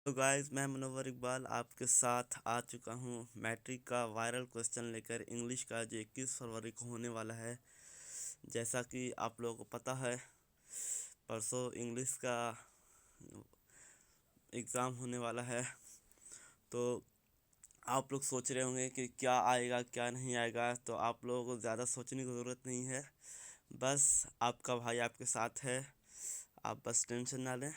तो गाइस, मैं मनोवर इकबाल आपके साथ आ चुका हूँ मैट्रिक का वायरल क्वेश्चन लेकर। इंग्लिश का जो 21 फरवरी को होने वाला है। जैसा कि आप लोगों को पता है, परसों इंग्लिश का एग्ज़ाम होने वाला है। तो आप लोग सोच रहे होंगे कि क्या आएगा क्या नहीं आएगा। तो आप लोगों को ज़्यादा सोचने की ज़रूरत नहीं है, बस आपका भाई आपके साथ है। आप बस टेंशन ना लें,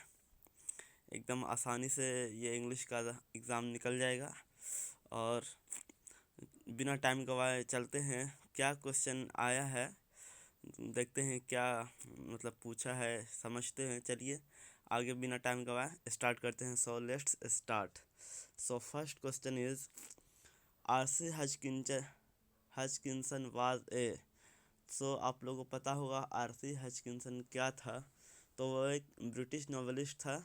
एकदम आसानी से ये इंग्लिश का एग्ज़ाम निकल जाएगा। और बिना टाइम गवाए चलते हैं, क्या क्वेश्चन आया है देखते हैं, क्या मतलब पूछा है समझते हैं। चलिए आगे बिना टाइम गवाए स्टार्ट करते हैं। So let's start. So first question is R C Hutchinson was A. So आप लोगों को पता होगा आरसी हचकिंसन क्या था। तो वो एक ब्रिटिश नॉवेलिस्ट था।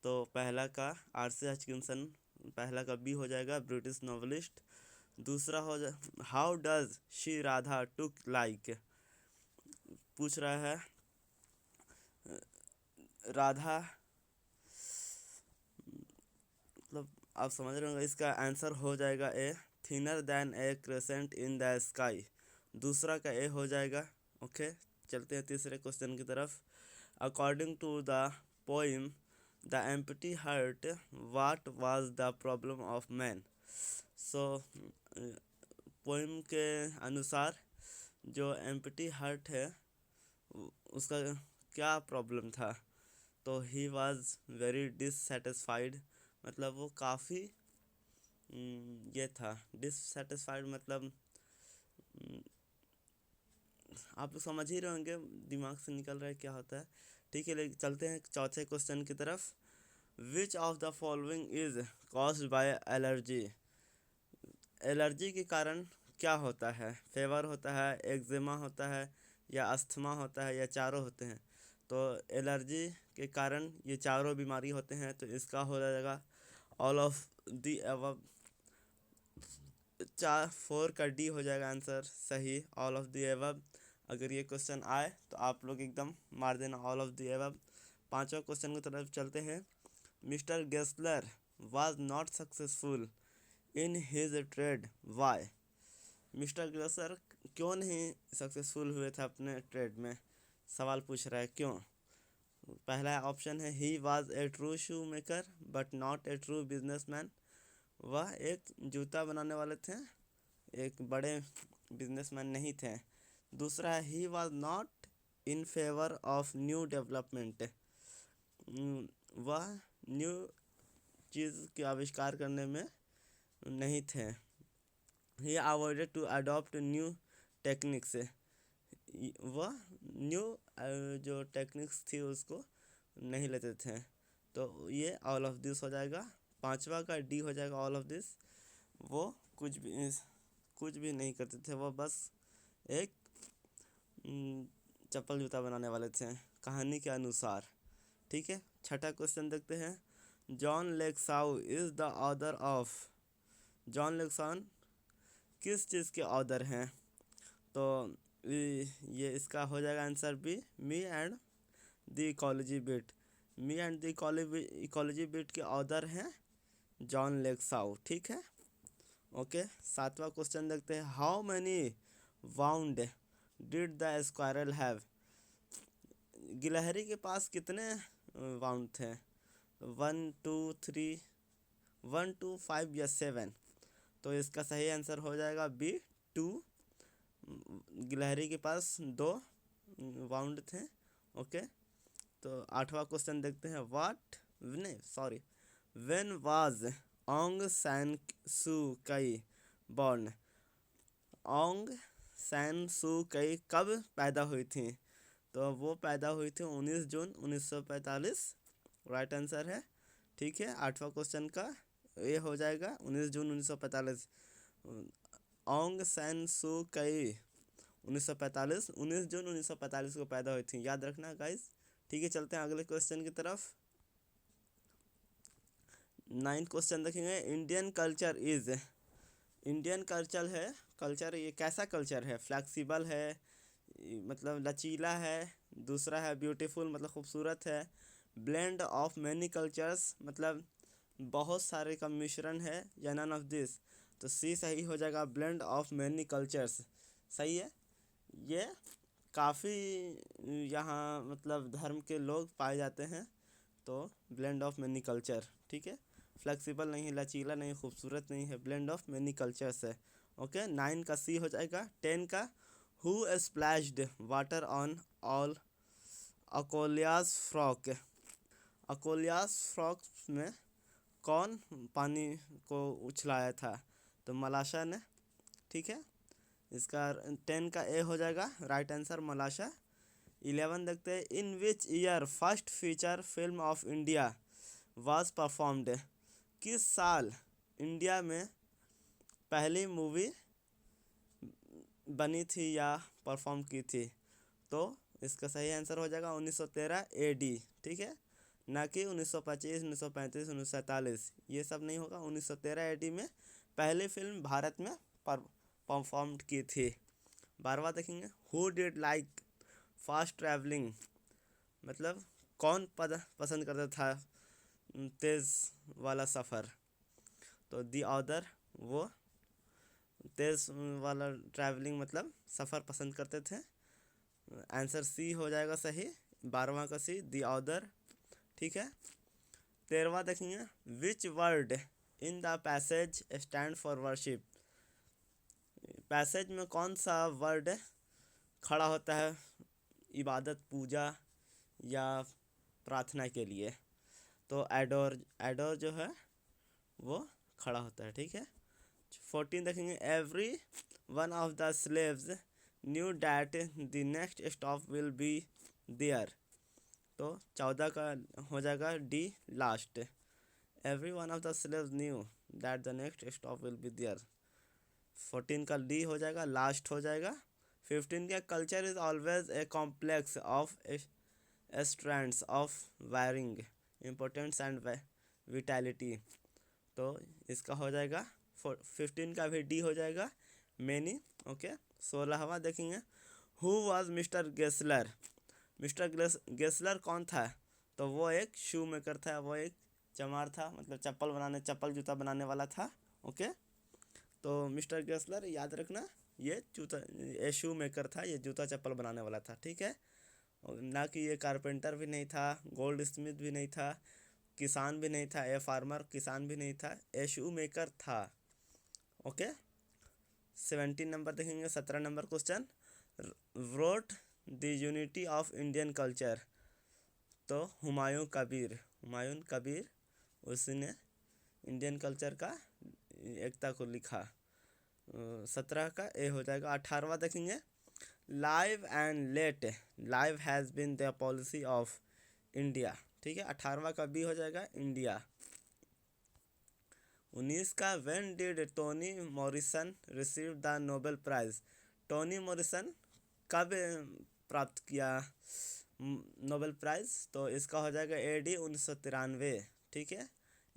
तो पहला का आरसी हचकिंसन, पहला का बी हो जाएगा, ब्रिटिश नॉवेलिस्ट। दूसरा हो जाए how does she Radha took like. पूछ रहा है राधा, मतलब आप समझ रहे होंगे, इसका आंसर हो जाएगा A, thinner than a crescent in the sky. दूसरा का ए हो जाएगा। ओके, चलते हैं तीसरे क्वेश्चन की तरफ। According to the poem the empty heart what was the problem of man. So poem के अनुसार जो एम्प्टी हार्ट है उसका क्या प्रॉब्लम था। तो ही वॉज वेरी डिससेटिस्फाइड, मतलब वो काफ़ी ये था डिससेटिस्फाइड, मतलब आप लोग समझ ही रहे होंगे, दिमाग से निकल रहा है क्या होता है। ठीक है, लेकिन चलते हैं चौथे क्वेश्चन की तरफ। Which of the following is caused by allergy. Allergy के कारण क्या होता है। फेवर होता है, एक्जिमा होता है, या अस्थमा होता है, या चारों होते हैं। तो एलर्जी के कारण ये चारों बीमारी होते हैं, तो इसका हो जाएगा ऑल ऑफ दी अबव। चार फोर का डी हो जाएगा आंसर सही, ऑल ऑफ दी अबव। अगर ये क्वेश्चन आए तो आप लोग एकदम मार देना ऑल ऑफ दी अबव। पांचवा क्वेश्चन की तरफ चलते हैं। Mister Gessler was not successful in his trade why. Mister Gessler क्यों नहीं सक्सेसफुल हुए थे अपने ट्रेड में। सवाल पूछ रहा है क्यों। पहला ऑप्शन है he was a true shoe maker but not a true businessman. वह एक जूता बनाने वाले थे, एक बड़े बिजनेसमैन नहीं थे। दूसरा है he was not in favour of new development. वह न्यू चीज़ के आविष्कार करने में नहीं थे। He avoided to adopt new techniques. वह न्यू जो टेक्निक्स थी उसको नहीं लेते थे। तो ये ऑल ऑफ दिस हो जाएगा। पांचवा का डी हो जाएगा ऑल ऑफ दिस। वो कुछ भी नहीं करते थे, वो बस एक चप्पल जूता बनाने वाले थे कहानी के अनुसार। ठीक है, छठा क्वेश्चन देखते हैं। John Lexau is the author of. John Lexau किस चीज़ के ऑथर हैं। तो ये इसका हो जाएगा answer B, me and the ecology bit. Me and the ecology bit के ऑथर हैं जॉन लेक्साउ। ठीक है, ओके। सातवां क्वेश्चन देखते हैं। How many wound did the squirrel have. गिलहरी के पास कितने वाउंड थे। 1 2 3, 1 2 5 या 7। तो इसका सही आंसर हो जाएगा बी, 2। गिलहरी के पास 2 वाउंड थे। ओके, तो आठवां क्वेश्चन देखते हैं। वाट नहीं सॉरी, व्हेन वाज ऑन्ग सैन सू कई बॉर्न। ऑन्ग सैन सू कई कब पैदा हुई थी। तो वो पैदा हुई थी 19 जून 1945। राइट आंसर है। ठीक है, आठवां क्वेश्चन का ये हो जाएगा 19 जून 1945। ऑन्ग सैन सू कई 1945, 19 जून 1945 को पैदा हुई थी, याद रखना गाइस। ठीक है, चलते हैं अगले क्वेश्चन की तरफ। 9th क्वेश्चन देखेंगे। Indian culture is. Indian culture है, कल्चर ये कैसा कल्चर है। फ्लैक्सिबल है, मतलब लचीला है। दूसरा है ब्यूटीफुल, मतलब खूबसूरत है। ब्लेंड ऑफ मैनी कल्चर्स, मतलब बहुत सारे का मिश्रण है या नन ऑफ दिस। तो सी सही हो जाएगा, ब्लेंड ऑफ मैनी कल्चर्स। सही है। ये काफ़ी यहाँ मतलब धर्म के लोग पाए जाते हैं, तो ब्लेंड ऑफ मैनी कल्चर। ठीक है, फ्लेक्सिबल नहीं है, लचीला नहीं, खूबसूरत नहीं है, ब्लेंड ऑफ मैनी कल्चर्स है। ओके, 9 का सी हो जाएगा। 10 का who splashed water on all Akolia's frock. Akolia's frock में कौन पानी को उछलाया था? तो मलाशा ने। ठीक है, इसका 10 का ए हो जाएगा राइट आंसर, मलाशा। 11 देखते हैं, in which year first feature film of India was performed. किस साल इंडिया में पहली मूवी बनी थी या परफॉर्म की थी? तो इसका सही आंसर हो जाएगा 1913 AD। ठीक है, ना कि 1925, 1935, 1947, ये सब नहीं होगा। 1913 AD में पहली फिल्म भारत में परफॉर्म की थी। 12वां देखेंगे, who did like fast travelling, मतलब कौन पसंद करता था तेज़ वाला सफ़र? तो दी ऑदर, वो तेज़ वाला ट्रैवलिंग मतलब सफ़र पसंद करते थे। आंसर सी हो जाएगा सही, 12वां का सी, दी ऑदर। ठीक है, 13वां देखेंगे, which word in the passage stand for worship. Passage में कौन सा वर्ड खड़ा होता है इबादत, पूजा या प्रार्थना के लिए? तो एडोर, एडोर जो है वो खड़ा होता है। ठीक है, 14 देखेंगे, every one of the slaves knew that the next stop will be there. तो 14 का हो जाएगा D, last. Every one of the slaves knew that the next stop will be there. 14 का डी हो जाएगा, लास्ट हो जाएगा। 15 का culture is always a complex of strands of wiring importance and vitality. तो इसका हो जाएगा 15 का भी डी हो जाएगा, मैनी। ओके, 16वां देखेंगे, who was mister Gessler. Mister Gessler कौन था? तो वो एक शू मेकर था, वो एक चमार था, मतलब चप्पल जूता बनाने वाला था। ओके, तो मिस्टर गेस्लर याद रखना, ये शू मेकर था, ये जूता चप्पल बनाने वाला था। ठीक है, ना कि ये कारपेंटर भी नहीं था, गोल्ड स्मिथ भी नहीं था, किसान भी नहीं था, ए फार्मर किसान भी नहीं था, ए शू मेकर था। ओके, 17 नंबर देखेंगे, 17 number question, wrote the unity of Indian culture. तो हुमायूं कबीर उसने इंडियन कल्चर का एकता को लिखा। 17 का ए हो जाएगा। 18वां देखेंगे, live and let live has been the policy of India. ठीक है, 18वां का बी हो जाएगा, इंडिया। 19 का, when did Tony Morrison receive the Nobel prize. Tony Morrison कब प्राप्त किया नोबेल प्राइज़? तो इसका हो जाएगा AD 1993। ठीक है,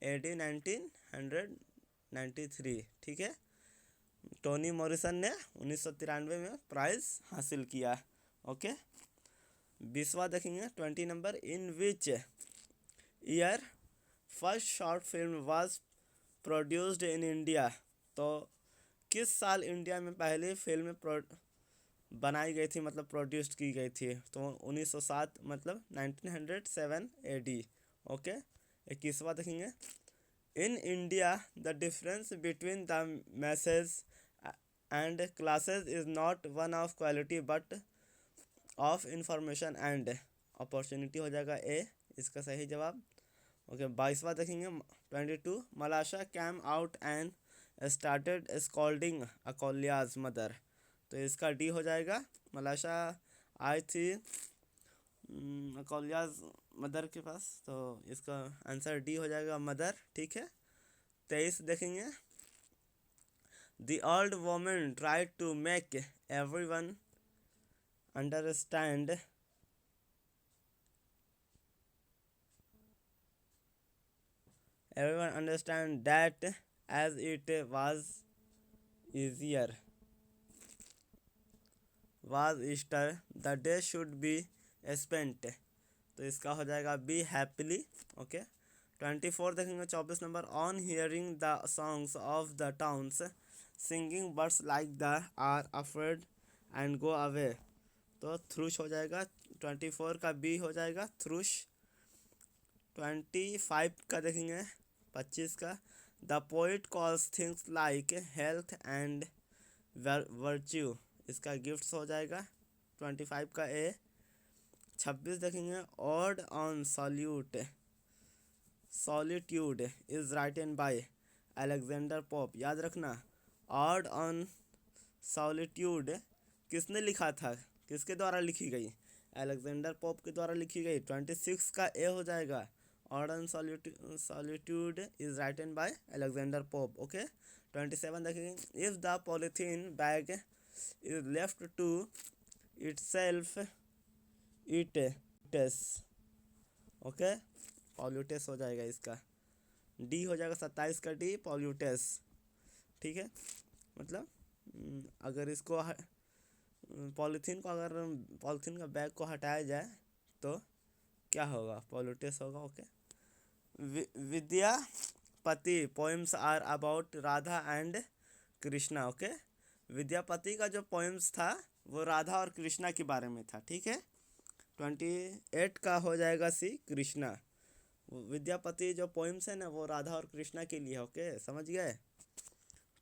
AD 1993। ठीक है, टोनी मॉरिसन ने 1993 में प्राइज़ हासिल किया। ओके, 20वां देखेंगे, 20 number, in which year first short film was produced in India. तो किस साल इंडिया में पहली फिल्म बनाई गई थी, मतलब प्रोड्यूस की गई थी? तो 1907, मतलब 1907 AD। ओके, 21वां देखेंगे, in India the difference between the message and classes is not one of quality but of information and opportunity. हो जाएगा ए, इसका सही जवाब। ओके, 22वां देखेंगे, 22, Malasha came out and started scolding Akolia's mother. तो इसका डी हो जाएगा, मलाशा आई थी अकोलियाज मदर के पास, तो इसका आंसर डी हो जाएगा, मदर। ठीक है, 23 देखेंगे, the old women tried to make everyone understand that as it was Easter the day should be spent. तो इसका हो जाएगा बी, हैप्पीली। ओके, 24 देखेंगे 24 number, on hearing the songs of the towns singing birds like the are afraid and go away, तो thrush हो जाएगा। 24 का B हो जाएगा थ्रुश। 25 का देखेंगे 25 का, the poet calls things like health and virtue, इसका गिफ्ट्स हो जाएगा 25 का ए। 26 देखेंगे, odd on solitude is written by Alexander pope, याद रखना ऑड ऑन सॉलिट्यूड किसने लिखा था, किसके द्वारा लिखी गई, अलेक्जेंडर पोप के द्वारा लिखी गई। 26 का ए हो जाएगा, ode on solitude is written by Alexander Pope, okay. 27 देखेंगे, if the polythene bag is left to itself it टेस, ओके, पॉल्यूटेस हो जाएगा इसका। डी हो जाएगा 27 का डी पॉल्यूटेस, ठीक है। मतलब अगर इसको पॉलीथीन का बैग को हटाया जाए तो क्या होगा, पॉल्यूटेस होगा, okay. Vidyapati poems are about Radha and Krishna, okay. Vidyapati का जो पोएम्स था वो राधा और कृष्णा के बारे में था, ठीक है। 28 का हो जाएगा सी कृष्णा, विद्यापति जो पोएम्स है ना वो राधा और कृष्णा के लिए, ओके, समझ गए।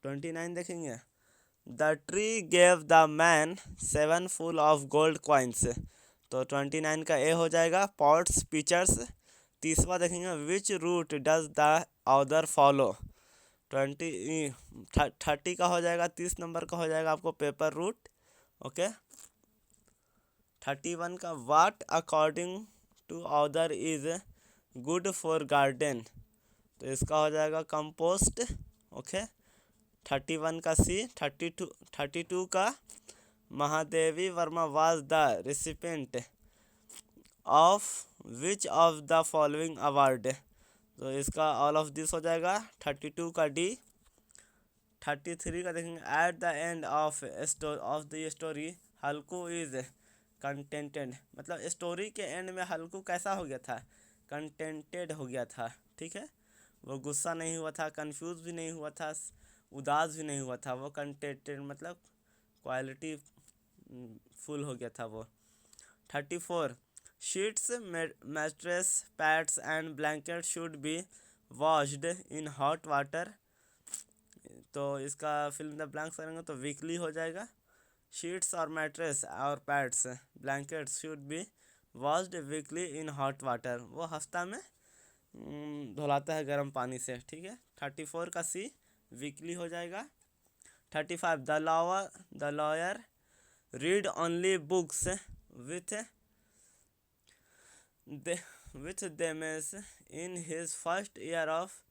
29 देखेंगे, the tree gave the man 7 full of gold coins, तो 29 का ए हो जाएगा पॉट्स पिचर्स। 30वां देखेंगे, which route does the author follow, 30 का हो जाएगा, 30 नंबर का हो जाएगा आपको पेपर रूट, ओके। 31 का, what according to author is good for garden, तो इसका हो जाएगा कंपोस्ट, ओके। 31 का सी। 32 का, Mahadevi Verma was the recipient of which of the following award, तो इसका ऑल ऑफ दिस हो जाएगा। 32 का डी। 33 का देखेंगे, at the end of the story Halku is contented, मतलब स्टोरी के एंड में हल्कू कैसा हो गया था, कंटेंटेड हो गया था, ठीक है। वो गुस्सा नहीं हुआ था, कंफ्यूज भी नहीं हुआ था, उदास भी नहीं हुआ था, वो कंटेंटेड मतलब क्वालिटी फुल हो गया था वो। 34 sheets mattress pads and blanket should be washed in hot water, तो इसका फिल इन द ब्लैंक्स करेंगे तो वीकली हो जाएगा। शीट्स और मैट्रेस और pads blankets should be washed weekly in hot water, वो हफ्ता में धुलाता है गर्म पानी से, ठीक है। 34 का सी वीकली हो जाएगा। 35 the lawyer read only books with themes in his first year of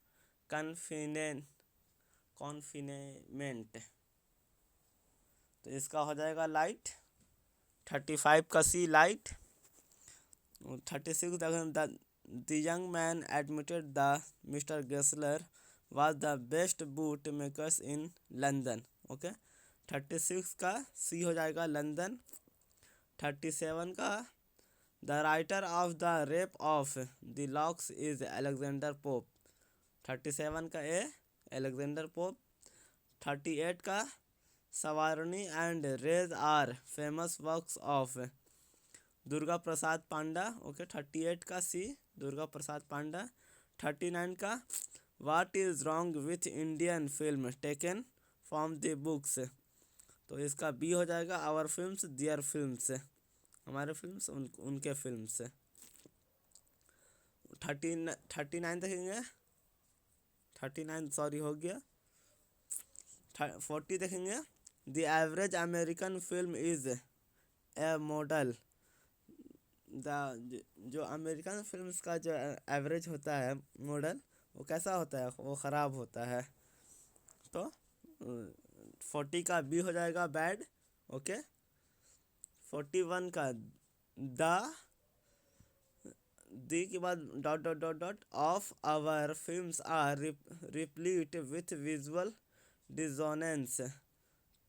confinement, तो इसका हो जाएगा लाइट। 35 का C light. 36 the young man admitted the mister Gessler was the best boot makers in London, okay. 36 का C हो जाएगा London. 37 का, the writer of the rape of the locks is Alexander Pope, 37 का A Alexander Pope. 38 का, सवारनी and raise are famous works of Durga Prasad Panda, okay. 38 का C Durga Prasad Panda. 39 का, what is wrong with Indian film taken from the books, तो इसका B हो जाएगा our films their films, हमारे फिल्म्स उनके फिल्म्स। 39 देखेंगे, 39 सॉरी हो गया। 40 देखेंगे, the average American film is a model, जो अमेरिकन फिल्म्स का जो एवरेज होता है मॉडल वो कैसा होता है, वो ख़राब होता है, तो 40 का बी हो जाएगा बैड, ओके। 41 का, दी के बाद dot dot dot dot of our films are replete with visual dissonance,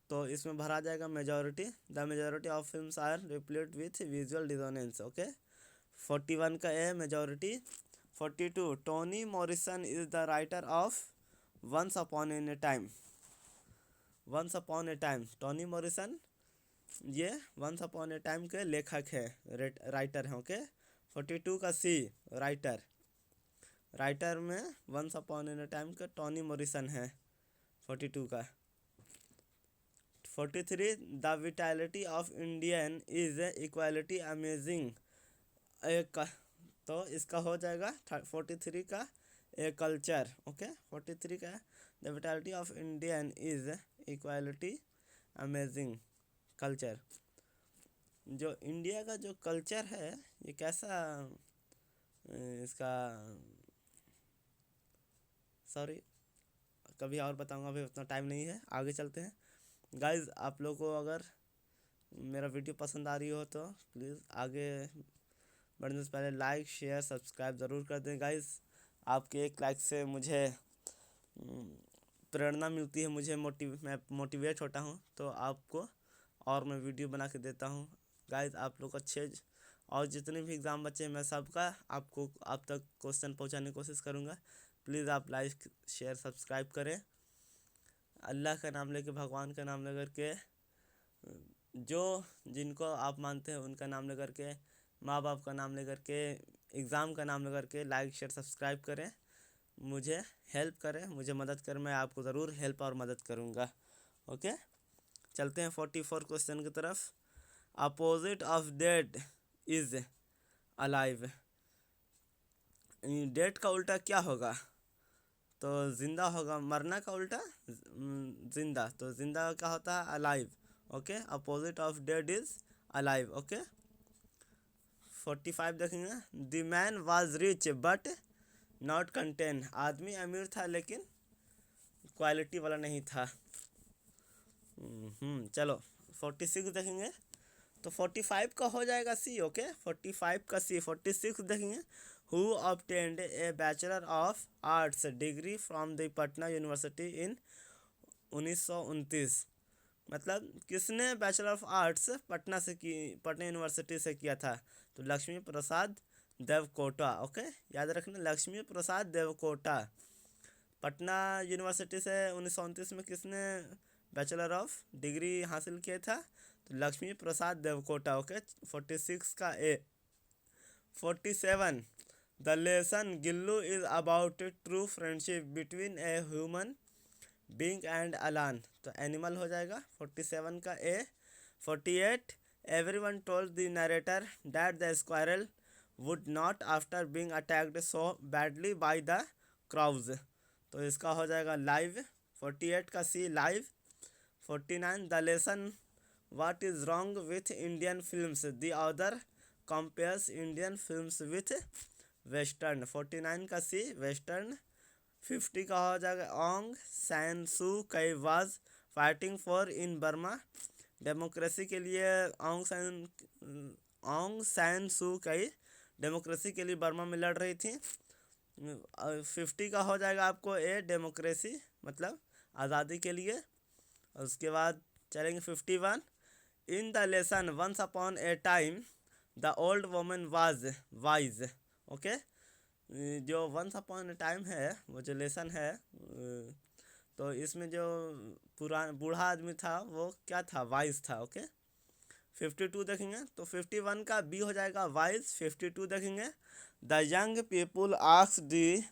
तो इसमें भरा जाएगा majority, the majority of films are replete with visual dissonance, okay. 41 का A majority. 42 Toni Morrison is the writer of once upon in a time. Once upon a time, Toni Morrison ये once upon a time के लेखक है, writer हैं। Okay. 42 का C, writer, writer में once upon in a time का Toni Morrison है 42 का। 43 the vitality of Indian is equality amazing. एक, तो इसका हो जाएगा 43 का ए कल्चर। ओके। 43 का the vitality of Indian is equality amazing culture. जो इंडिया का जो कल्चर है ये कैसा, इसका सॉरी कभी और बताऊंगा, अभी उतना टाइम नहीं है। आगे चलते हैं गाइज। आप लोगों को अगर मेरा वीडियो पसंद आ रही हो तो प्लीज़ आगे बढ़ने से पहले लाइक शेयर सब्सक्राइब ज़रूर कर दें गाइज। आपके एक लाइक से मुझे प्रेरणा मिलती है, मैं मोटिवेट होता हूँ, तो आपको और मैं वीडियो बना के देता हूँ गाइज। आप लोग अच्छे और जितने भी एग्ज़ाम बच्चे हैं मैं सबका आप तक क्वेश्चन पहुँचाने की कोशिश करूँगा। प्लीज़ आप लाइक शेयर सब्सक्राइब करें। अल्लाह का नाम लेके, भगवान का नाम लेकर के, जो जिनको आप मानते हैं उनका नाम लेकर के, माँ बाप का नाम लेकर के, एग्ज़ाम का नाम लेकर के लाइक शेयर सब्सक्राइब करें। मुझे हेल्प करें, मुझे मदद करें, मैं आपको ज़रूर हेल्प और मदद करूँगा। ओके। चलते हैं 44 क्वेश्चन की तरफ। Opposite of dead is alive. Dead का उल्टा क्या होगा? तो जिंदा होगा। मरना का उल्टा जिंदा, तो जिंदा क्या होता है? Alive. Okay. Opposite of dead is alive. Okay. 45 देखेंगे। The man was rich but not content. आदमी अमीर था लेकिन क्वालिटी वाला नहीं था। चलो 46 देखेंगे। तो 45 का हो जाएगा सी। ओके। 45 का सी। 46 देखेंगे। Who obtained a Bachelor of Arts degree from the Patna university in 1929। मतलब किसने bachelor of arts Patna university से किया था? तो लक्ष्मी प्रसाद देवकोटा। ओके। याद रखना, लक्ष्मी प्रसाद देवकोटा। पटना यूनिवर्सिटी से 1929 में किसने बैचलर ऑफ डिग्री हासिल किया था? तो लक्ष्मी प्रसाद देवकोटा। ओके। 46 का A. 47 the lesson Gillu is about true friendship between a human being and अलान। तो एनिमल हो जाएगा 47 का A. 48 everyone told the narrator that the squirrel would not after being attacked so badly by the crows. तो इसका हो जाएगा live. 48 का C, live. 49 the lesson what is wrong with Indian films the author compares Indian films with western. 49 का सी, western. 50 का हो जाएगा ओंग San सू कई was fighting for in Burma. Democracy के लिए ओंग सैन सू कई डेमोक्रेसी के लिए बर्मा में लड़ रही थी। 50 का हो जाएगा आपको ए, डेमोक्रेसी मतलब आज़ादी के लिए। उसके बाद चलेंगे 51 in the lesson once upon a time the old woman was wise. Okay. जो वंस अपॉन ए टाइम है वो जो लेसन है, तो इसमें जो बूढ़ा आदमी था वो क्या था? वाइज था। ओके। 52 देखेंगे। तो 51 का बी हो जाएगा वाइज। 52 देखेंगे। The young people ask the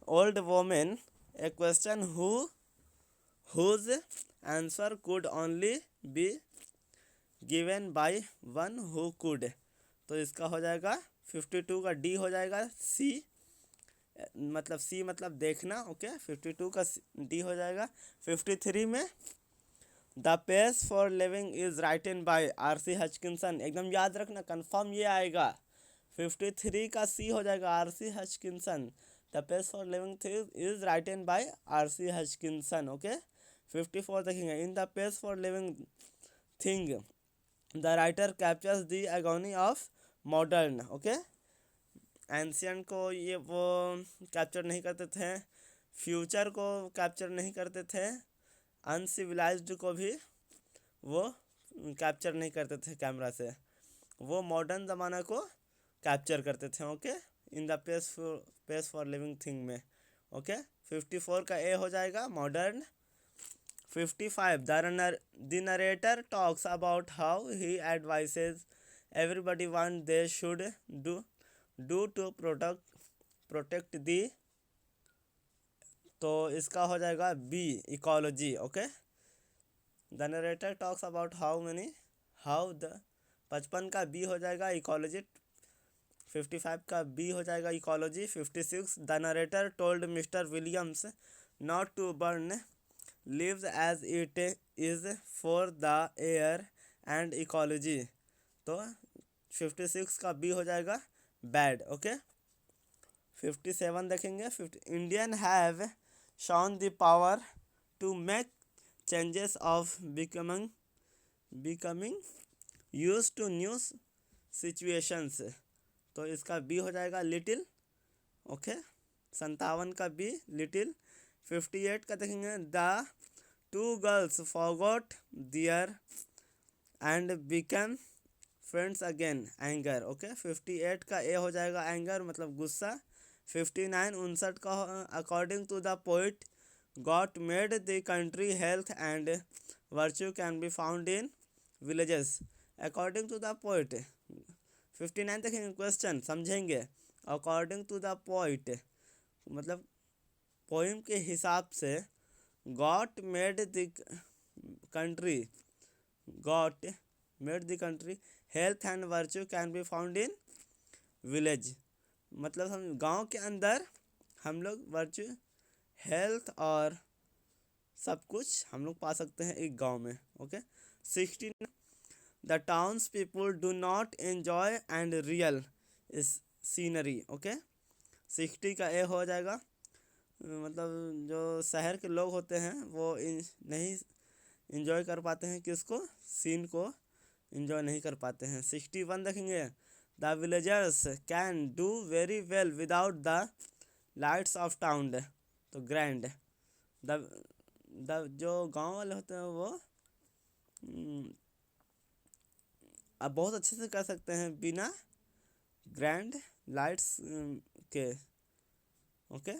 old women a question whose answer could only be given by one who could. तो इसका हो जाएगा 52 का डी हो जाएगा सी, मतलब सी मतलब देखना। ओके। 52 का डी हो जाएगा। 53 में the pace for living is written by R C. Hutchinson. एकदम याद रखना, कंफर्म ये आएगा। 53 का सी हो जाएगा R C. Hutchinson. The pace for living is written by R C. Hutchinson. Okay. 54 देखेंगे। In the pace for living thing the writer captures the agony of modern. Okay. Ancient को ये वो कैप्चर नहीं करते थे, फ्यूचर को कैप्चर नहीं करते थे, अनसिविलाइज्ड को भी वो कैप्चर नहीं करते थे कैमरा से, वो मॉडर्न ज़माना को कैप्चर करते थे। Okay. In the pace for living thing में। ओके, 54 का ए हो जाएगा modern. 55 the narrator talks about how he advises everybody one they should do to protect the. तो इसका हो जाएगा B ecology. Okay, the narrator talks about how the 55 का B हो जाएगा इकोलॉजी। 55 का बी हो जाएगा ecology. 56 the narrator told mister Williams not to burn leaves as it is for the air and ecology. तो 56 का बी हो जाएगा बैड। ओके, 57 देखेंगे। Indian have shown the power to make changes of becoming use to new situations. तो इसका B हो जाएगा little. Okay, 57 का बी लिटिल। 58 का देखेंगे the two girls forgot their and become friends again anger. Okay, 58 का A हो जाएगा एंगर मतलब गुस्सा। 59 59 का according to the poet God made the country health and virtue can be found in villages according to the poet. 59 देखेंगे question समझेंगे। According to the poet मतलब poem के हिसाब से God made the country health and virtue can be found in village. मतलब हम गांव के अंदर हम लोग वर्च्यू हेल्थ और सब कुछ हम लोग पा सकते हैं एक गांव में। Okay, 16 the towns people do not enjoy and real scenery. Okay, 60 का ए हो जाएगा मतलब जो शहर के लोग होते हैं वो नहीं इन्जॉय कर पाते हैं, किसको, सीन को इन्जॉय नहीं कर पाते हैं। 61 देखेंगे the villagers can do very well without the lights off town. तो ग्रैंड द जो गांव वाले होते हैं वो अब बहुत अच्छे से कर सकते हैं बिना ग्रैंड लाइट्स के। ओके,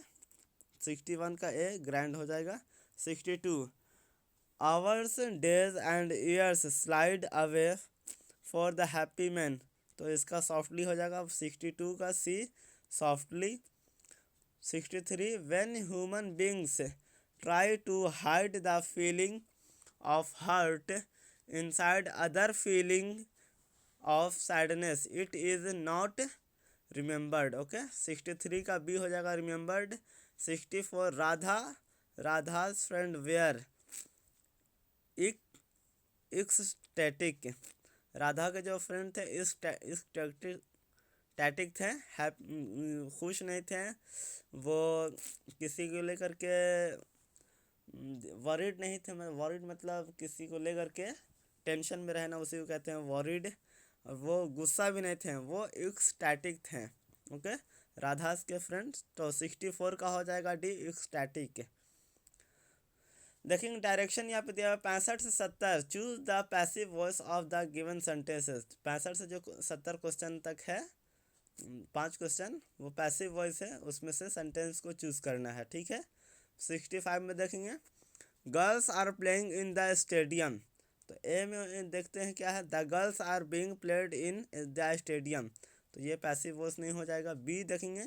61 का ए ग्रैंड हो जाएगा। 62 hours days and years slide away for the happy man. तो इसका सॉफ्टली हो जाएगा 62 का C softly. 63 when human beings try to hide the feeling of hurt inside other feeling of sadness it is not remembered. Okay, 63 का B हो जाएगा remembered. 64 Radha's friend were ecstatic. Radha के जो फ्रेंड थे एक्सटैटिक थे, खुश नहीं थे, वो किसी को लेकर के वरीड नहीं थे। वरीड मतलब किसी को लेकर के टेंशन में रहना, उसी को कहते हैं वरीड। और वो गुस्सा भी नहीं थे, वो एक्सटैटिक थे। ओके, राधास के फ्रेंड्स। तो 64 का हो जाएगा डी एक्सटैटिक। देखेंगे डायरेक्शन यहाँ पे दिया है 65 से 70 choose the passive voice of the given sentences. 65 से जो 70 क्वेश्चन तक है 5 क्वेश्चन वो पैसिव वॉइस है, उसमें से सेंटेंस को चूज करना है। ठीक है, 65 में देखेंगे girls are playing in the stadium. तो ए में देखते हैं क्या है, the girls are being played in the stadium. तो ये पैसिव वॉइस नहीं हो जाएगा। बी देखेंगे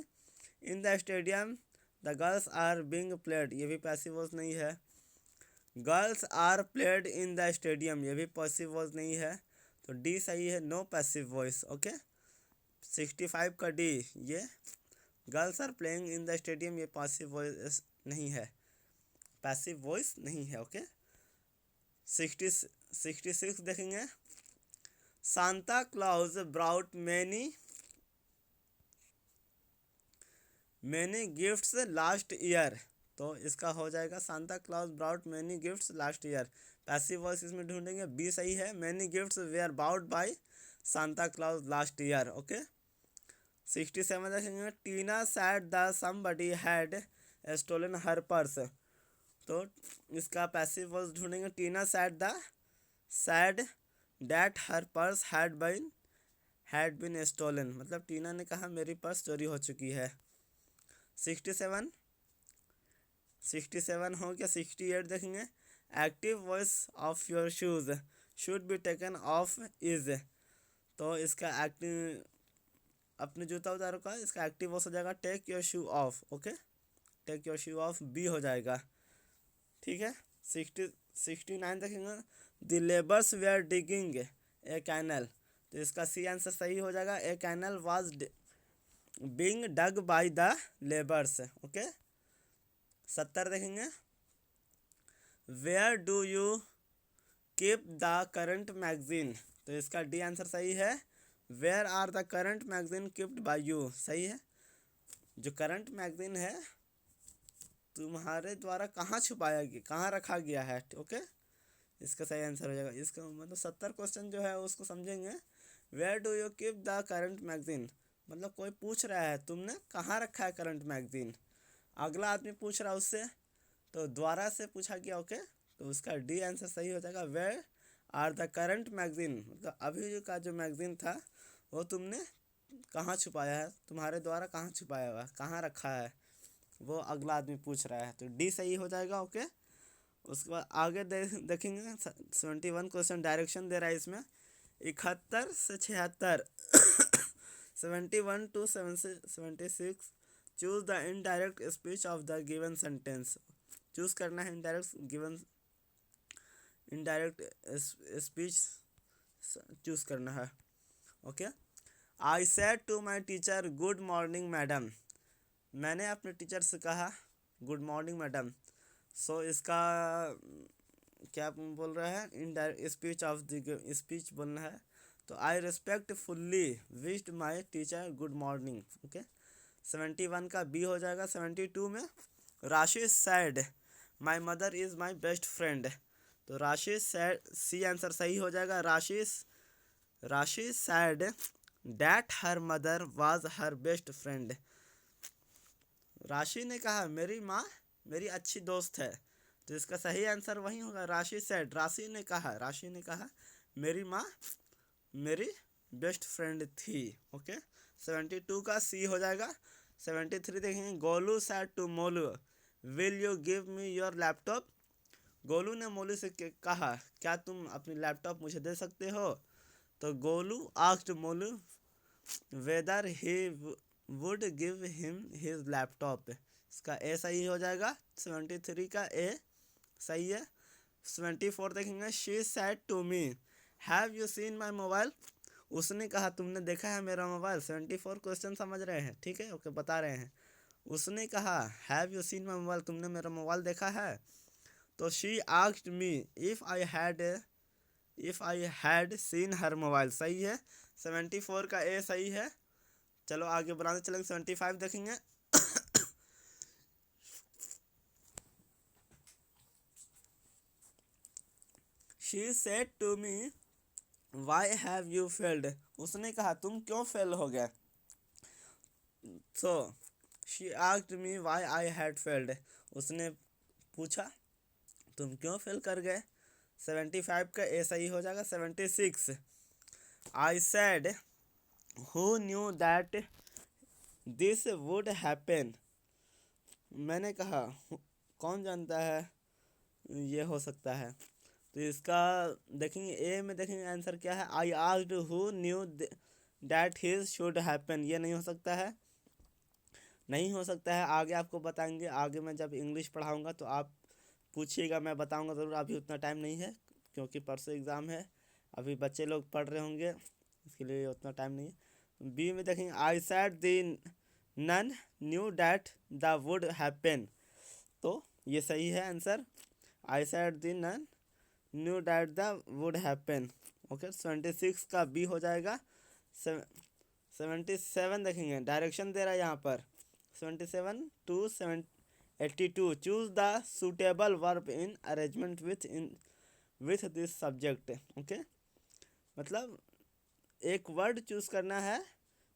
in the stadium the girls are being played, ये भी पैसिव वॉइस नहीं है। Girls are played in the stadium, ये भी पैसिव वॉइस नहीं है। तो डी सही है, नो पैसिव वॉइस। ओके, 65 का डी ये girls are playing in the stadium, ये पैसिव वॉइस नहीं है, पैसिव वॉइस नहीं है। ओके, 66 देखेंगे Santa Claus brought many gifts last year. तो इसका हो जाएगा Santa Claus brought many gifts last year. Passive voice इसमें ढूंढेंगे, बी सही है, many gifts were bought by Santa Claus last year. Okay, 67 देखेंगे Tina said the somebody had stolen her purse. तो इसका पैसिव वॉइस ढूंढेंगे, Tina said that her purse had had been stolen, मतलब Tina ने कहा मेरी पर्स चोरी हो चुकी है। 67 67 हो गया। 68 देखेंगे, active voice of your shoes should be taken of is, तो इसका एक्टिव अपने जूता उतारो का इसका एक्टिव वॉइस हो जाएगा take your shoe off. Okay, take your shoe off B हो जाएगा, ठीक है। 69 देखेंगे, the labours they are digging a canal, तो इसका सी आंसर सही हो जाएगा, a canal was being dug by the labours. Okay. 70 देखेंगे, where do you keep the current magazine, तो इसका डी आंसर सही है, where are the current magazine keeped by you, सही है। जो करंट मैगजीन है तुम्हारे द्वारा कहाँ छुपाया गया, कहाँ रखा गया है। ओके, इसका सही आंसर हो जाएगा। इसका मतलब 70 क्वेश्चन जो है उसको समझेंगे। Where do you keep the current magazine, मतलब कोई पूछ रहा है तुमने कहाँ रखा है करंट मैगजीन, अगला आदमी पूछ रहा है उससे, तो द्वारा से पूछा गया। ओके, तो उसका डी आंसर सही हो जाएगा, where are the current magazine, मतलब अभी का जो मैगजीन था वो तुमने कहाँ छुपाया है, तुम्हारे द्वारा कहाँ छुपाया हुआ, कहाँ रखा है, वो अगला आदमी पूछ रहा है, तो डी सही हो जाएगा। ओके, उसके बाद आगे देखेंगे 71 क्वेश्चन डायरेक्शन दे रहा है इसमें, 71 से 76 71 to 76 choose the indirect speech of the given sentence, choose करना है इनडायरेक्ट स्पीच चूज करना है। Okay, I said to my teacher good morning madam, मैंने अपने टीचर से कहा गुड मॉर्निंग मैडम, सो इसका क्या बोल रहा है, indirect speech of the speech बोलना है, तो I respectfully wished my teacher good morning. Okay, 71 का बी हो जाएगा। 72 में Rashi said my mother is my best friend, तो राशि सैड सी आंसर सही हो जाएगा, Rashi said that her mother was her best friend, Rashi ने कहा मेरी माँ मेरी अच्छी दोस्त है, तो इसका सही आंसर वही होगा, राशि सैड, राशि ने कहा मेरी माँ मेरी बेस्ट फ्रेंड थी। ओके, 72 का सी हो जाएगा। 73 देखेंगे, Golu said to Molu will you give me your laptop, Golu ने मोलू से कहा क्या तुम अपनी लैपटॉप मुझे दे सकते हो, तो Golu asked Molu weather he would give him his laptop, इसका ए सही हो जाएगा। 73 का ए सही है। 74 देखेंगे, she said to me have you seen my mobile, उसने कहा तुमने देखा है मेरा मोबाइल। 74 क्वेश्चन समझ रहे हैं, ठीक है, ओके, बता रहे हैं। उसने कहा have you seen my mobile, तुमने मेरा मोबाइल देखा है, तो she asked me if I had seen her mobile, सही है। 74 का ए सही है। चलो आगे बढ़ाते चलेंगे। 75 देखेंगे, she said to me why have you failed, उसने कहा तुम क्यों फेल हो गए, so she asked me why I had failed, उसने पूछा तुम क्यों फेल कर गए। 75 का ए सही हो जाएगा। 76 I said who knew that this would happen, मैंने कहा कौन जानता है ये हो सकता है, तो इसका देखेंगे ए में देखेंगे आंसर क्या है, I asked who knew that his should happen, ये नहीं हो सकता है, नहीं हो सकता है। आगे आपको बताएंगे, आगे मैं जब इंग्लिश पढ़ाऊँगा तो आप पूछिएगा, मैं बताऊँगा ज़रूर, अभी उतना टाइम नहीं है क्योंकि परसों एग्ज़ाम है, अभी बच्चे लोग पढ़ रहे होंगे, इसके लिए उतना टाइम नहीं है। बी में देखेंगे, I said the nun knew that the would happen, तो ये सही है answer, I said the nun knew that the would happen. Okay, 76 का बी हो जाएगा। 77 देखेंगे, डायरेक्शन दे रहा है यहाँ पर, 77 to 82 choose the suitable verb in arrangement with this subject. Okay, मतलब एक वर्ड चूज करना है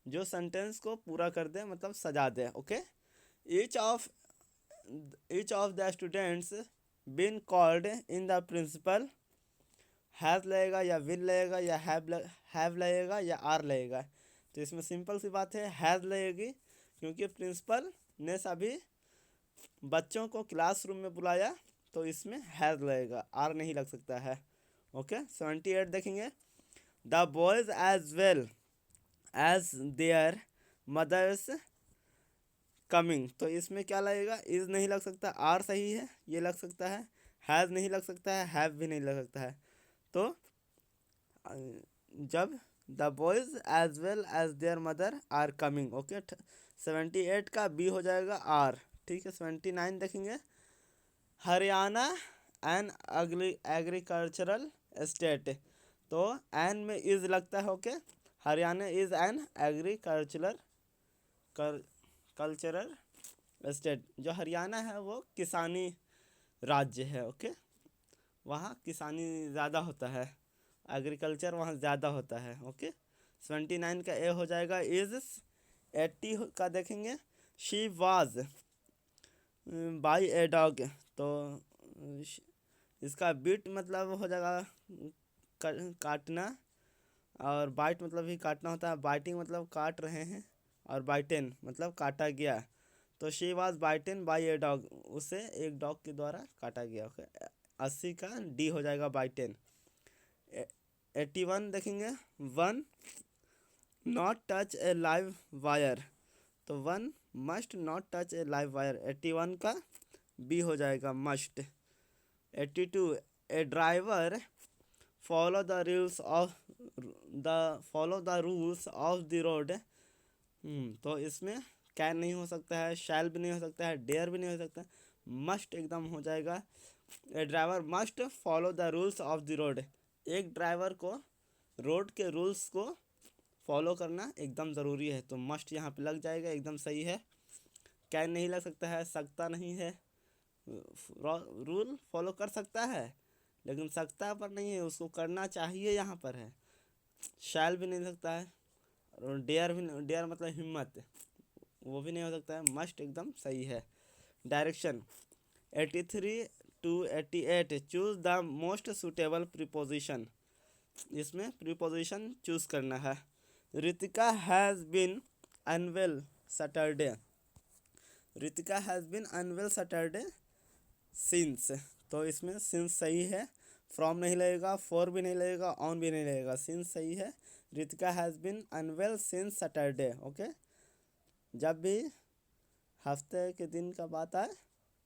जो सेंटेंस को पूरा कर दे, मतलब सजा दे। Okay, each of the students been called in the principal has लगेगा या विल लगेगा या हैव लगेगा या आर लगेगा। तो इसमें सिंपल सी बात है, हैज़ लगेगी, क्योंकि प्रिंसिपल ने सभी बच्चों को क्लासरूम में बुलाया, तो इसमें हैज़ लगेगा, आर नहीं लग सकता है। ओके, 78 देखेंगे। The boys as well as their mothers coming, तो इसमें क्या लगेगा, इज़ नहीं लग सकता, आर सही है, ये लग सकता है। हैज़ नहीं लग सकता है, हैव भी नहीं लग सकता है। तो जब the boys as well as their mother are coming. Okay, 78 का बी हो जाएगा आर। ठीक है, 79 देखेंगे। हरियाणा एन एग्रीकल्चरल स्टेट, तो एन में इज़ लगता है। Okay, Haryana is an agricultural cultural state, जो हरियाणा है वो किसानी राज्य है। ओके, वहाँ किसानी ज़्यादा होता है, एग्रीकल्चर वहाँ ज़्यादा होता है। ओके, 79 का ए हो जाएगा इज़। 80 का देखेंगे। She was by a dog, तो इसका बीट मतलब हो जाएगा काटना, और बाइट मतलब ही काटना होता है। बाइटिंग मतलब काट रहे हैं, और बाइटेन मतलब काटा गया। तो she was bitten by a dog, उसे एक डॉग के द्वारा काटा गया। ओके, 80 का डी हो जाएगा बाइटेन। 81 देखेंगे। One not touch a live wire, तो one must not touch a live wire, 81 का बी हो जाएगा must. 82 a driver follow the rules of the road. तो इसमें कैन नहीं हो सकता है, शैल भी नहीं हो सकता है, डेयर भी नहीं हो सकता, मस्ट एकदम हो जाएगा। A driver must follow the rules of the road, एक ड्राइवर को रोड के रूल्स को फॉलो करना एकदम ज़रूरी है, तो मस्ट यहाँ पे लग जाएगा, एकदम सही है। कैन नहीं लग सकता है, सकता नहीं है, रूल फॉलो कर सकता है लेकिन सकता पर नहीं है, उसको करना चाहिए यहाँ पर है। शैल भी नहीं सकता है, और डेयर भी, डेयर मतलब हिम्मत, वो भी नहीं हो सकता है। मस्ट एकदम सही है। Direction 83 to 88 choose the most suitable preposition, इसमें प्रीपोजिशन चूज करना है। Ritika has been unwell Saturday, Ritika has been unwell Saturday since, तो इसमें सिंस सही है, फ्रॉम नहीं लगेगा, फॉर भी नहीं लगेगा, ऑन भी नहीं लगेगा, सिंस सही है। Ritika has been unwell since Saturday. Okay, जब भी हफ्ते के दिन का बात आए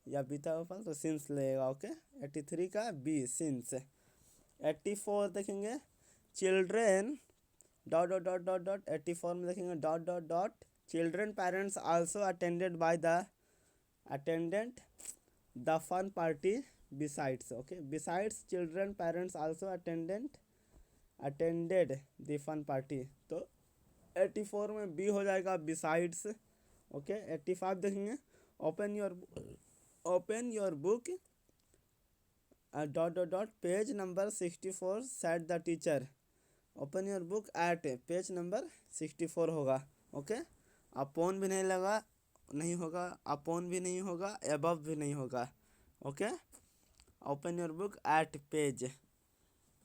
या बीता हुआ पल तो सिंस लगेगा। ओके, 83 का बी सिंस। 84 देखेंगे। Children dot dot dot dot dot 84 में देखेंगे dot dot dot children parents also attended by the attendant the fun party besides. Okay, besides children parents also attended the fun party, तो 84 में B हो जाएगा besides. Okay, 85 देखेंगे। Open your book dot dot dot page number 64 set the teacher, open your book at page number 64 होगा। Okay, upon भी नहीं लगा, नहीं होगा, अपॉन भी नहीं होगा, एबव भी नहीं होगा। Okay, open your book at page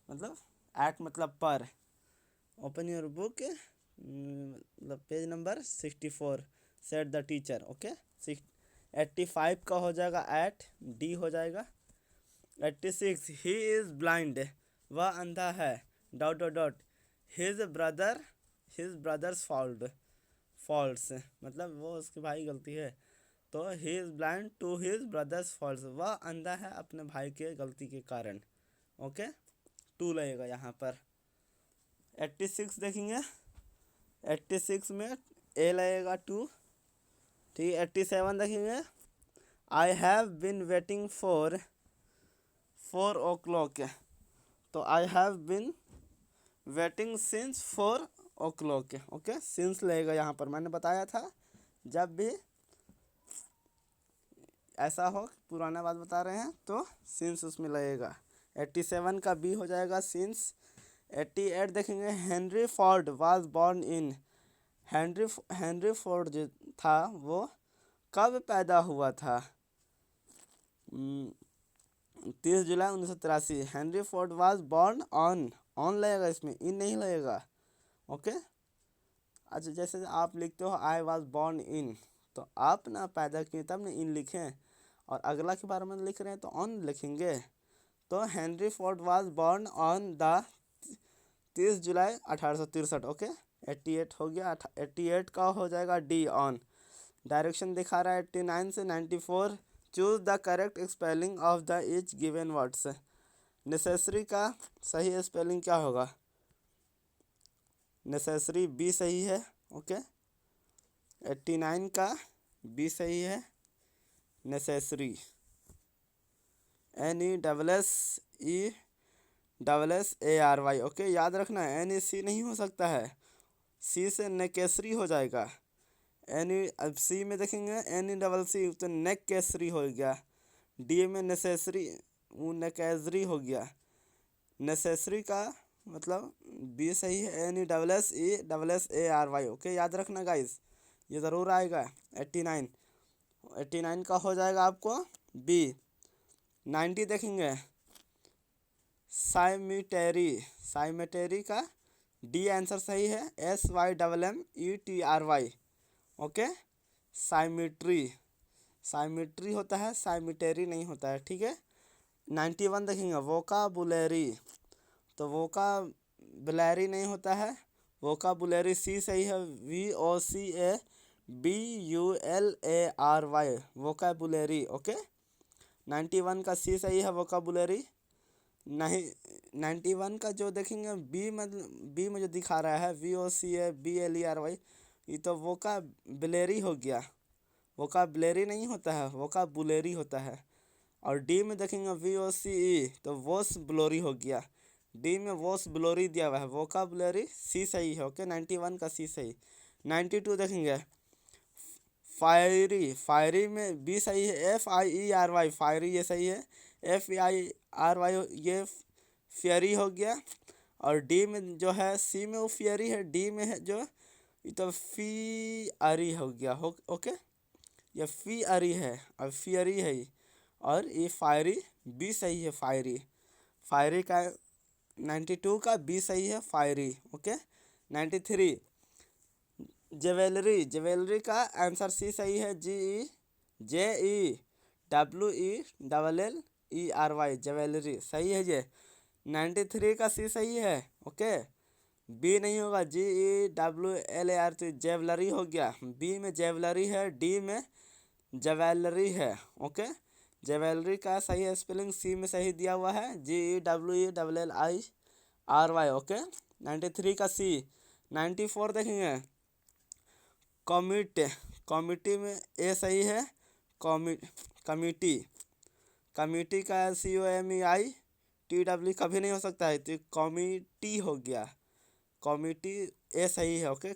मतलब एट मतलब पर, ओपन योर बुक मतलब page number 64 set the teacher. Okay, 85 का हो जाएगा एट, डी हो जाएगा। 86 ही इज़ ब्लाइंड, वह अंधा है, dot dot dot his brothers faults मतलब वो उसके भाई गलती है, तो he is blind to his brothers faults, वह अंधा है अपने भाई के गलती के कारण। ओके, टू लगेगा यहाँ पर। 86 देखेंगे। 86 में ए लगेगा टू। ठीक है, 87 देखेंगे। I have been waiting for 4 o'clock, तो I have been waiting since 4 o'clock। Okay, since लगेगा यहाँ पर, मैंने बताया था जब भी ऐसा हो पुराना बात बता रहे हैं तो सिंस उसमें लगेगा। 87 का बी हो जाएगा सिंस। 88 देखेंगे। Henry Ford was born in, Henry Ford जो था वो कब पैदा हुआ था। 30 जुलाई 1983। Henry Ford was born on लगेगा, इसमें इन नहीं लगेगा। ओके। अच्छा, जैसे आप लिखते हो आई वाज बॉर्न इन, तो आप ना पैदा किए तब ना इन लिखें, और अगला के बारे में लिख रहे हैं तो ऑन लिखेंगे। तो Henry Ford was born on the 30 July 1863। Okay, 88 हो गया। 88 का हो जाएगा डी ऑन। डायरेक्शन दिखा रहा है 89 से 94। Choose the correct spelling of the each given words. Necessary का सही स्पेलिंग क्या होगा? नेसेसरी बी सही है। ओके। 89 का बी सही है। Necessary NESSEARY। ओके, याद रखना NEC नहीं हो सकता है, सी से नेकेसरी हो जाएगा। अब सी में देखेंगे NECC तो नेक केसरी हो गया। डी में नेसेसरी वो नेकेजरी हो गया। नेसेसरी का मतलब बी सही है। NESSEARY। ओके, याद रखना गाइस, ये ज़रूर आएगा। 89 का हो जाएगा आपको बी। 90 देखेंगे साइमेटेरी का डी आंसर सही है। SYMMETRY। ओके, साइमेट्री होता है, साइमेटेरी नहीं होता है, ठीक है। 91 देखेंगे वोकाबुलरी, तो वोकाबुलरी नहीं होता है, वोकाबुलरी सी सही है। VOCABULARY vocabulary. ओके, 91 का सी सही है वोकाबुलरी। नहीं, 91 का जो देखेंगे बी में जो दिखा रहा है VOCABLERY, ये तो वोकाबुलरी हो गया। वोकाबुलरी नहीं होता है, वोकाबुलरी होता है। और डी में देखेंगे VOCE तो वोस ब्लोरी हो गया। डी में वोस ब्लोरी दिया हुआ है, वोकाबुलरी सी सही है। ओके, 91 का सी सही। 92 देखेंगे फायरी में बी सही है। FIERY फायरी ये सही है। FIRY ये फियरी हो गया। और डी में जो है सी में वो फियरी है, डी में है जो ये तो फियरी हो गया। ओके, ये फियरी है और फियरी है, और ये फायरी बी सही है। फायरी का 92 का बी सही है, फायरी। ओके। 93 ज्वेलरी का आंसर सी सही है। JEWELLERY ज्वेलरी सही है ये। 93 का सी सही है। ओके, बी नहीं होगा, GEWLAR तो जेवलरी हो गया। बी में जेवलरी है, डी में ज्वेलरी है। ओके, ज्वेलरी का सही है स्पेलिंग सी में सही दिया हुआ है, GEWELLIRY। ओके, 93 का सी। 94 देखेंगे कमिटी में ए सही है। कमिटी का COMEITW कभी नहीं हो सकता है, तो कमिटी हो गया। कमिटी ए सही है। ओके,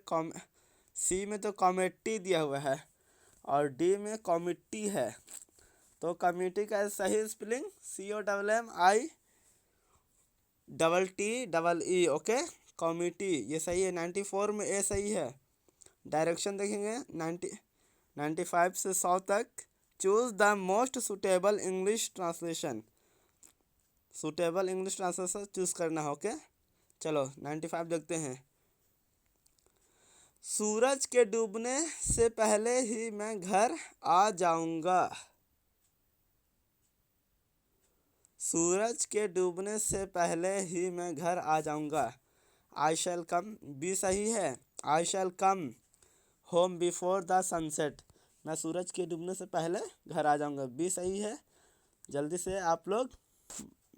सी में तो कॉमेटी दिया हुआ है और डी में कमिटी है, तो कमिटी का सही स्पेलिंग COMMITTEE। ओके, कमिटी ये सही है। 94 में ए सही है। डायरेक्शन देखेंगे 95 से 100 तक। Choose the most suitable English translation choose करना है। ओके, चलो 95 देखते हैं। सूरज के डूबने से पहले ही मैं घर आ जाऊंगा। सूरज के डूबने से पहले ही मैं घर आ जाऊंगा। आई शैल कम बी सही है। I shall come home before the sunset, मैं सूरज के डूबने से पहले घर आ जाऊंगा, बी सही है। जल्दी से आप लोग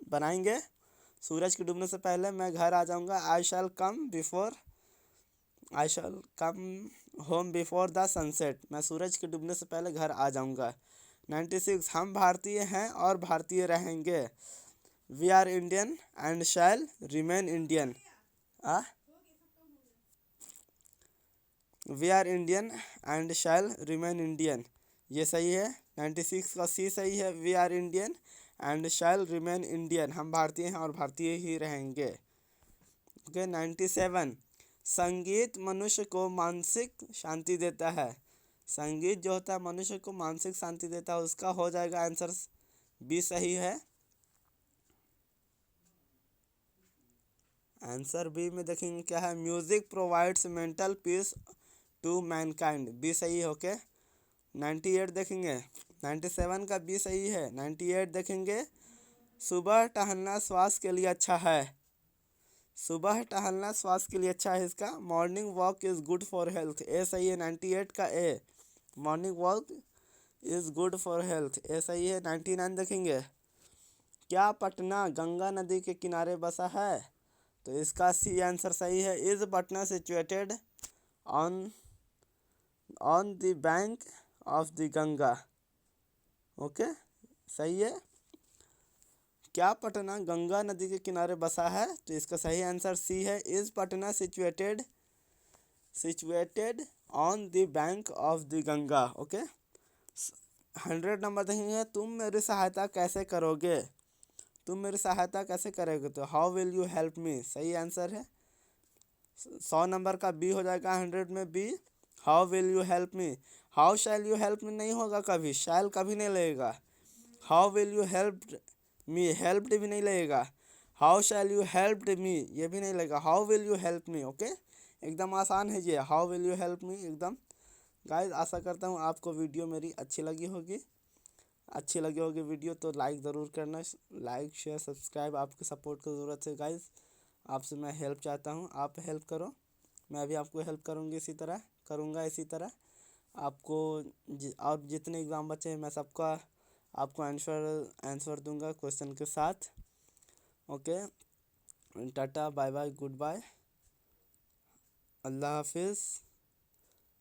बनाएंगे। सूरज के डूबने से पहले मैं घर आ जाऊंगा। I shall come home before the sunset, मैं सूरज के डूबने से पहले घर आ जाऊंगा। 96 हम भारतीय हैं और भारतीय रहेंगे। We are Indian and shall remain Indian. We are Indian and shall remain Indian, ये सही है। 96 का सी सही है। We are Indian and shall remain Indian, हम भारतीय हैं और भारतीय ही रहेंगे। ओके, 97 संगीत मनुष्य को मानसिक शांति देता है। संगीत जो होता है मनुष्य को मानसिक शांति देता है, उसका हो जाएगा आंसर बी सही है। आंसर बी में देखेंगे क्या है, music provides mental peace to mankind, B सही है। ओके 98 देखेंगे, 97 का बी सही है। 98 देखेंगे, सुबह टहलना स्वास्थ्य के लिए अच्छा है, सुबह टहलना स्वास्थ्य के लिए अच्छा है इसका। Morning walk is good for health, A सही है। 98 का A, morning walk is good for health, A सही है। 99 देखेंगे, क्या पटना गंगा नदी के किनारे बसा है, तो इसका सी आंसर सही है। Is Patna situated on on the bank of the Ganga, okay सही है। क्या पटना गंगा नदी के किनारे बसा है, तो इसका सही आंसर सी है। Is Patna situated on the bank of the Ganga, okay. 100 number देखेंगे, तुम मेरी सहायता कैसे करोगे, तुम मेरी सहायता कैसे करोगे, तो हाउ विल यू हेल्प मी, सही आंसर है। 100 नंबर का बी हो जाएगा 100 में B, how will you help me. How shall you help me नहीं होगा कभी, शैल कभी नहीं लगेगा। How will you help me, helped भी नहीं लगेगा। How shall you helped me, ये भी नहीं लगेगा। How will you help me, okay एकदम आसान है ये, how will you help me एकदम। गाइस आशा करता हूँ आपको वीडियो मेरी अच्छी लगी होगी, अच्छी लगी होगी वीडियो तो लाइक ज़रूर करना, लाइक शेयर सब्सक्राइब, आपकी सपोर्ट की ज़रूरत है गाइस। आपसे मैं हेल्प चाहता हूँ, आप हेल्प करो, मैं भी आपको हेल्प करूँगी, इसी तरह करूँगा इसी तरह आपको। और जितने एग्ज़ाम बचे हैं मैं सबका आपको आंसर दूंगा क्वेश्चन के साथ। Okay tata bye bye goodbye, Allah हाफिज़।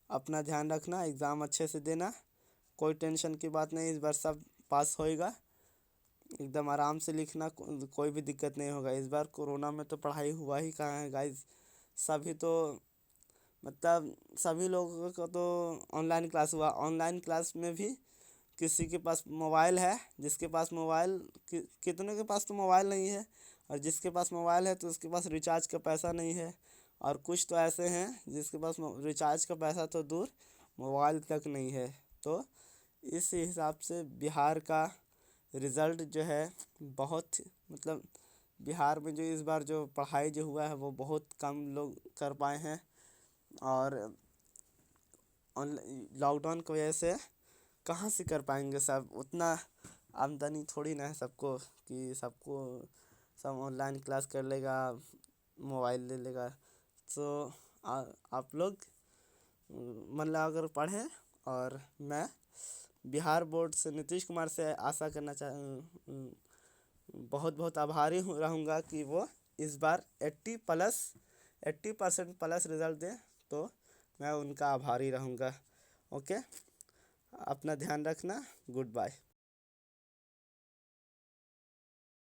अपना ध्यान रखना, एग्ज़ाम अच्छे से देना, कोई टेंशन की बात नहीं, इस बार सब पास होएगा। एकदम आराम से लिखना, कोई भी दिक्कत नहीं होगा। इस बार कोरोना में तो पढ़ाई हुआ ही कहाँ है गाइस, सभी तो मतलब सभी लोगों को तो ऑनलाइन क्लास हुआ। ऑनलाइन क्लास में भी किसी के पास मोबाइल है, जिसके पास मोबाइल कितने के पास तो मोबाइल नहीं है, और जिसके पास मोबाइल है तो उसके पास रिचार्ज का पैसा नहीं है। और कुछ तो ऐसे हैं जिसके पास रिचार्ज का पैसा तो दूर, मोबाइल तक नहीं है। तो इस हिसाब से बिहार का रिज़ल्ट जो है बहुत मतलब बिहार में जो इस बार जो पढ़ाई जो हुआ है वो बहुत कम लोग कर पाए हैं। और लॉकडाउन की वजह से कहाँ से कर पाएंगे सब, उतना आमदनी थोड़ी ना है सबको कि सबको सब ऑनलाइन क्लास कर लेगा, मोबाइल ले लेगा। तो आप लोग मन लगा कर पढ़ें, और मैं बिहार बोर्ड से नीतीश कुमार से आशा करना बहुत बहुत आभारी रहूँगा कि वो इस बार 80% प्लस रिज़ल्ट दें, तो मैं उनका आभारी रहूँगा। ओके अपना ध्यान रखना, गुड बाय।